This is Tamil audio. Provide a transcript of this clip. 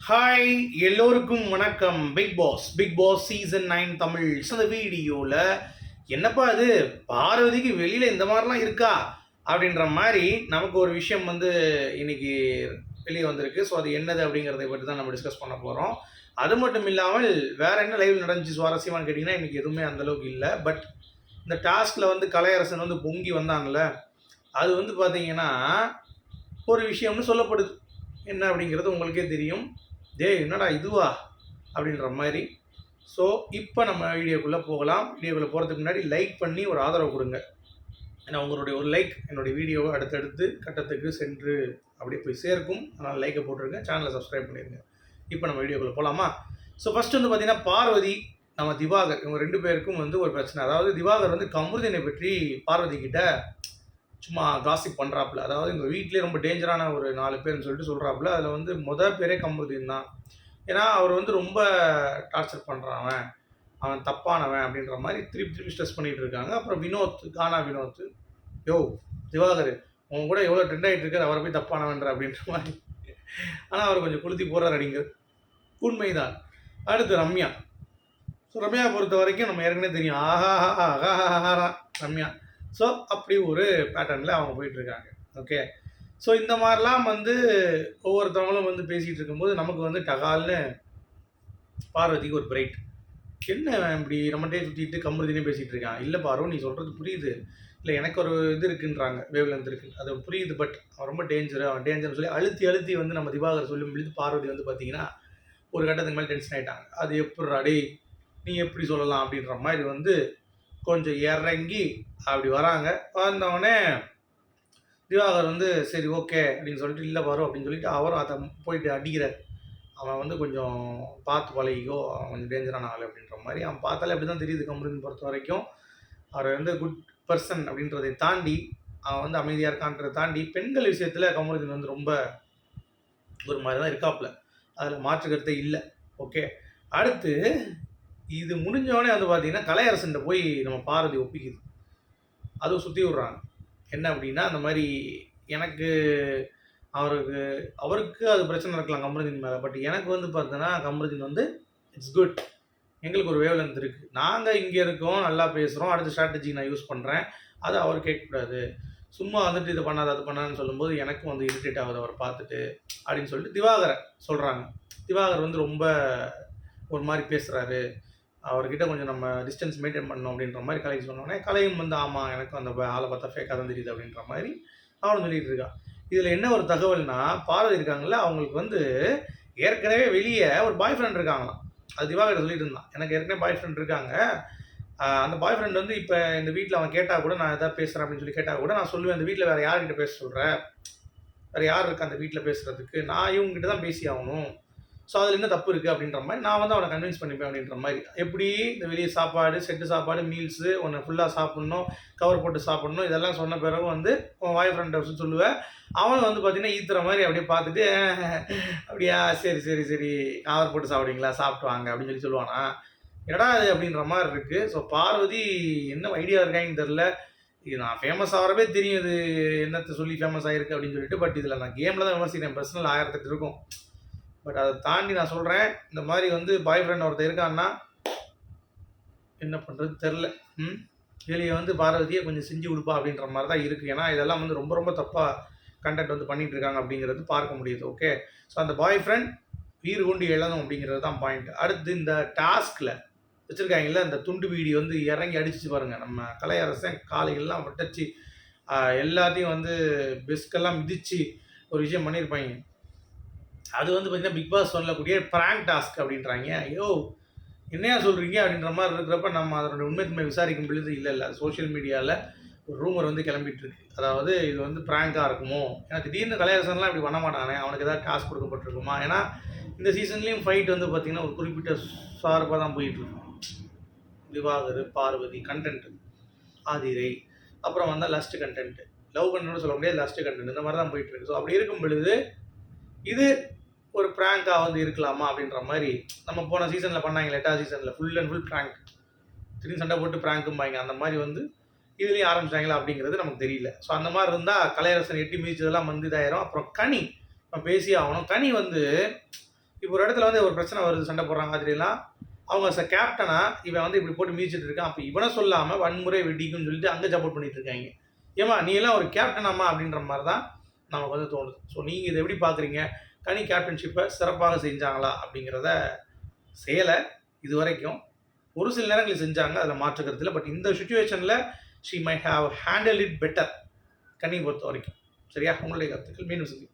ஹாய் எல்லோருக்கும் வணக்கம். Big boss season 9 Tamil. இந்த வீடியோவில் என்னப்பா இது பார்வதிக்கு வெளியில் இந்த மாதிரிலாம் இருக்கா அப்படின்ற மாதிரி நமக்கு ஒரு விஷயம் இன்னைக்கு வெளியே வந்திருக்கு. ஸோ அது என்னது அப்படிங்கிறத பற்றி தான் நம்ம டிஸ்கஸ் பண்ண போகிறோம். அது மட்டும் இல்லாமல் வேற என்ன லைவ் நடந்துச்சு சுவாரஸ்யமானு கேட்டிங்கன்னா இன்றைக்கி எதுவுமே அந்தளவுக்கு இல்லை. பட் இந்த டாஸ்கில் கலையரசன் பொங்கி வந்தாங்கல்ல, அது பார்த்தீங்கன்னா ஒரு விஷயம்னு சொல்லப்படுது. என்ன அப்படிங்கிறது உங்களுக்கே தெரியும். டேய் என்னடா இதுவா அப்படின்ற மாதிரி. ஸோ இப்போ நம்ம வீடியோக்குள்ளே போகலாம். வீடியோக்குள்ளே போகிறதுக்கு முன்னாடி லைக் பண்ணி ஒரு ஆதரவு கொடுங்க. ஏன்னா உங்களுடைய ஒரு லைக் என்னுடைய வீடியோவை அடுத்தடுத்து கட்டத்துக்கு சென்று அப்படியே போய் சேர்க்கும். அதனால் லைக்கை போட்டுருங்க, சேனலை சப்ஸ்கிரைப் பண்ணிடுங்க. இப்போ நம்ம வீடியோக்குள்ளே போகலாமா? ஸோ ஃபஸ்ட்டு பார்த்தீங்கன்னா பார்வதி நம்ம திவாகர் இவங்க ரெண்டு பேருக்கும் ஒரு பிரச்சனை. அதாவது திவாகர் கமருதீனை பற்றி பார்வதி கிட்ட சும்மா காசிப் பண்ணுறாப்புல. அதாவது எங்கள் வீட்டிலே ரொம்ப டேஞ்சரான ஒரு 4 பேர்னு சொல்லிட்டு சொல்கிறாப்புல. அதில் பேரே கமருதீன் தான். ஏன்னா அவர் ரொம்ப டார்ச்சர் பண்ணுறான், அவன் தப்பானவன் அப்படின்ற மாதிரி திருப்பி ஸ்ட்ரெஸ் பண்ணிகிட்டு இருக்காங்க. அப்புறம் கானா வினோத், யோ திவாகர் உன் கூட எவ்வளோ ட்ரெண்ட் ஆகிட்டு இருக்காரு, அவரை போய் தப்பானவன்ற அப்படின்ற மாதிரி. ஆனால் அவர் கொஞ்சம் கொளுத்தி போகிறார் அப்படிங்கிறது உண்மைதான். அடுத்து ரம்யா. ஸோ ரம்யா பொறுத்த வரைக்கும் நம்ம ஏற்கனவே தெரியும், ஆஹா ரம்யா. ஸோ அப்படி ஒரு பேட்டர்னில் அவங்க போயிட்டுருக்காங்க. ஓகே. ஸோ இந்த மாதிரிலாம் ஒவ்வொருத்தவங்களும் பேசிகிட்டு இருக்கும்போது நமக்கு டகால்னு பார்வதிக்கு ஒரு பிரைட். என்ன இப்படி நம்மகிட்டே சுற்றிட்டு கமருதினே பேசிகிட்டு இருக்கான். இல்லை பாரு, நீ சொல்கிறது புரியுது, இல்லை எனக்கு ஒரு இது இருக்குன்றாங்க, வேவ் லென்த் இருக்குது, அது புரியுது. பட் அவன் ரொம்ப அவன் டேஞ்சர்னு சொல்லி அழுத்தி நம்ம திவாகர் சொல்லும் பொழுது பார்வதி பார்த்தீங்கன்னா ஒரு கட்டத்துக்கு மேலே டென்ஷன் ஆகிட்டாங்க. அது எப்படிடா டேய் நீ எப்படி சொல்லலாம் அப்படின்ற மாதிரி கொஞ்சம் இறங்கி அப்படி வராங்க. வந்தவொடனே திவாகர் சரி ஓகே அப்படின்னு சொல்லிட்டு, இல்லை வரும் அப்படின்னு சொல்லிட்டு அவரும் அதை போயிட்டு அடிக்கிறார். அவன் கொஞ்சம் பார்த்து பழகிக்கோ, அவன் கொஞ்சம் டேஞ்சரான ஆள் அப்படின்ற மாதிரி. அவன் பார்த்தாலே அப்படி தான் தெரியுது. கமருதீன் பொறுத்த வரைக்கும் அவர் குட் பர்சன் அப்படின்றதை தாண்டி அவன் அமைதியாக இருக்கான்றதை தாண்டி பெண்கள் விஷயத்தில் கமருதீன் ரொம்ப ஒரு மாதிரி தான் இருக்காப்புல. அதில் மாற்று கருத்தே இல்லை. ஓகே. அடுத்து இது முடிஞ்சவொடனே பார்த்தீங்கன்னா கலையரசன் போய் நம்ம பார்வதி ஒப்பிக்குது. அதுவும் சுற்றி விட்றாங்க. என்ன அப்படின்னா அந்த மாதிரி எனக்கு அவருக்கு அது பிரச்சனை இருக்கலாம் கமருதீன் மேலே. பட் எனக்கு பார்த்தோன்னா கமருதீன் இட்ஸ் குட், எங்களுக்கு ஒரு வேவ் லென்த் இருக்குது, நாங்கள் இங்கே இருக்கோம், நல்லா பேசுகிறோம், அடுத்த ஸ்ட்ராட்டஜி நான் யூஸ் பண்ணுறேன், அதை அவர் கேட்கக்கூடாது. சும்மா இது பண்ணாது அது பண்ணாதுன்னு சொல்லும்போது எனக்கும் இரிட்டேட் ஆகுது அவர் பார்த்துட்டு அப்படின்னு சொல்லிட்டு திவாகரை சொல்கிறாங்க. திவாகர் ரொம்ப ஒரு மாதிரி பேசுகிறாரு, அவர்கிட்ட கொஞ்சம் நம்ம டிஸ்டன்ஸ் மெயின்டைன் பண்ணணும் அப்படின்ற மாதிரி கலைக்கு சொன்னோடனே கலையும் ஆமாம் எனக்கு அந்த ஆளை பார்த்தா ஃபேக்காக தான் தெரியுது அப்படின்ற மாதிரி அவனும் சொல்லிகிட்டு இருக்கான். இதில் என்ன ஒரு தகவல்னா, பார்வதி இருக்காங்கல்ல, அவங்களுக்கு ஏற்கனவே வெளியே ஒரு பாய் ஃப்ரெண்ட் இருக்காங்களாம். அது திவாகர் சொல்லிட்டு இருந்தான், எனக்கு ஏற்கனவே பாய் ஃப்ரெண்ட் இருக்காங்க. அந்த பாய் ஃப்ரெண்ட் இப்போ இந்த வீட்டில் அவன் கேட்டால் கூட நான் எதாவது பேசுகிறேன் அப்படின்னு சொல்லி கேட்டால் கூட நான் சொல்லுவேன், அந்த வீட்டில் வேறு யார்கிட்ட பேச சொல்கிறேன், வேறு யார் இருக்கா அந்த வீட்டில் பேசுகிறதுக்கு, நான் இவங்ககிட்ட தான் பேசி ஆகணும். ஸோ அதில் என்ன தப்பு இருக்குது அப்படின்ற மாதிரி நான் அவனை கன்வின்ஸ் பண்ணிப்பேன் அப்படின்ற மாதிரி. எப்படி இந்த வெளியே சாப்பாடு, செட்டு சாப்பாடு, மீல்ஸு ஒன்று ஃபுல்லாக சாப்பிட்ணும், கவர் போட்டு சாப்பிட்ணும், இதெல்லாம் சொன்ன பிறகு உன் பாய் ஃப்ரெண்டை சொல்லுவேன். அவன் பார்த்தீங்கன்னா ஈத்துற மாதிரி அப்படியே பார்த்துட்டு அப்படியா சரி சரி சரி கவர் போட்டு சாப்பிடுவீங்களா, சாப்பிட்டு வாங்க அப்படின்னு சொல்லி சொல்லுவானா. என்னடா அது அப்படின்ற மாதிரி இருக்குது. ஸோ பார்வதி என்ன ஐடியா இருக்காங்கன்னு தெரில. இது நான் ஃபேமஸ் ஆகிறவே தெரியும், இது என்னத்தை சொல்லி ஃபேமஸ் ஆகிருக்கு அப்படின்னு சொல்லிட்டு. பட் இதில் நான் கேமில் தான் விமர்சிக்கிறேன், பர்சனல் 1008 இருக்கும். பட் அதை தாண்டி நான் சொல்கிறேன், இந்த மாதிரி பாய் ஃப்ரெண்ட் ஒருத்தர் இருக்கான்னா என்ன பண்ணுறது தெரில. வெளியே பார்வதியை கொஞ்சம் செஞ்சு கொடுப்பா அப்படின்ற மாதிரி தான் இருக்குது. ஏன்னா இதெல்லாம் ரொம்ப ரொம்ப தப்பாக கண்டென்ட் பண்ணிகிட்டு இருக்காங்க அப்படிங்கிறது பார்க்க முடியுது. ஓகே. ஸோ அந்த பாய் ஃப்ரெண்ட் வீறு கொண்டு எழணும் அப்படிங்கிறது தான் பாயிண்ட். அடுத்து இந்த டாஸ்கில் வச்சுருக்காங்கல்ல, அந்த துண்டு வீடியோ இறங்கி அடிச்சு பாருங்கள். நம்ம கலையரசன் காலையெல்லாம் வட்டச்சு எல்லாத்தையும் பெஸ்கெல்லாம் மிதித்து ஒரு விஷயம் பண்ணியிருப்பாங்க. அது பார்த்தீங்கன்னா பிக் பாஸ் சொல்லக்கூடிய ப்ராங்க் டாஸ்க் அப்படின்றாங்க. ஐயோ என்னையா சொல்கிறீங்க அப்படின்ற மாதிரி இருக்கிறப்ப நம்ம அதனுடைய உண்மைத்தன்மை விசாரிக்கும் பொழுது இல்லை சோஷியல் மீடியாவில் ஒரு ரூமர் கிளம்பிட்டு இருக்கு. அதாவது இது ப்ராங்காக இருக்குமோ, ஏன்னா திடீர்னு கலையரசன்லாம் இப்படி பண்ண மாட்டானே, அவனுக்கு ஏதாவது டாஸ்க் கொடுக்கப்பட்டிருக்குமா. ஏன்னா இந்த சீசன்லேயும் ஃபைட் பார்த்திங்கன்னா ஒரு குறிப்பிட்ட சார்பாக தான் போயிட்டுருக்கும். திவாகர், பார்வதி, கண்டென்ட், ஆதிரை, அப்புறம் லஸ்ட் கண்டென்ட், லவ் கண்டென்ட் சொல்ல முடியாது, லஸ்ட் கண்டென்ட், இந்த மாதிரி தான் போயிட்டுருக்கு. ஸோ அப்படி இருக்கும் பொழுது இது ஒரு ப்ராங்காக இருக்கலாமா அப்படின்ற மாதிரி. நம்ம போன சீசனில் பண்ணாங்க, 8வது சீசனில் ஃபுல் அண்ட் ஃபுல் ப்ராங்க், திடீர்னு சண்டை போட்டு ப்ராங்க்கும்பாங்க, அந்த மாதிரி இதுலேயும் ஆரம்பிச்சிட்டாங்களா அப்படிங்கிறது நமக்கு தெரியல. ஸோ அந்த மாதிரி இருந்தால் கலையரசன் எட்டி மிதிச்சதெல்லாம் இதாயிரும். அப்புறம் கனி நம்ம பேசி ஆகணும். கனி இப்போ ஒரு இடத்துல வந்து ஒரு பிரச்சனை வருது, சண்டை போடுறாங்க ஆதிரியெல்லாம், அவங்க கேப்டனா இவன் வந்து இப்படி போட்டு மிதிச்சிட்டு இருக்கான். அப்போ இவனை சொல்லாம வன்முறை வெடிக்கும்னு சொல்லிட்டு அங்கே சப்போர்ட் பண்ணிட்டு இருக்காங்க. ஏம்மா நீ எல்லாம் ஒரு கேப்டனாம்மா அப்படின்ற மாதிரி தான் நமக்கு வந்து தோணுது. ஸோ நீங்கள் இதை எப்படி பார்க்குறீங்க? கனி கேப்டன்ஷிப்பை சிறப்பாக செஞ்சாங்களா அப்படிங்கிறத செய்யலை இது வரைக்கும். ஒரு சில நேரங்களில் செஞ்சாங்க, அதில் மாற்று கருத்து இல்லை. பட் இந்த சுச்சுவேஷனில் she might have handle it better கனியை பொறுத்த வரைக்கும். சரியா? உங்களுடைய கருத்துக்கள் மீண்டும் சந்திப்போம்.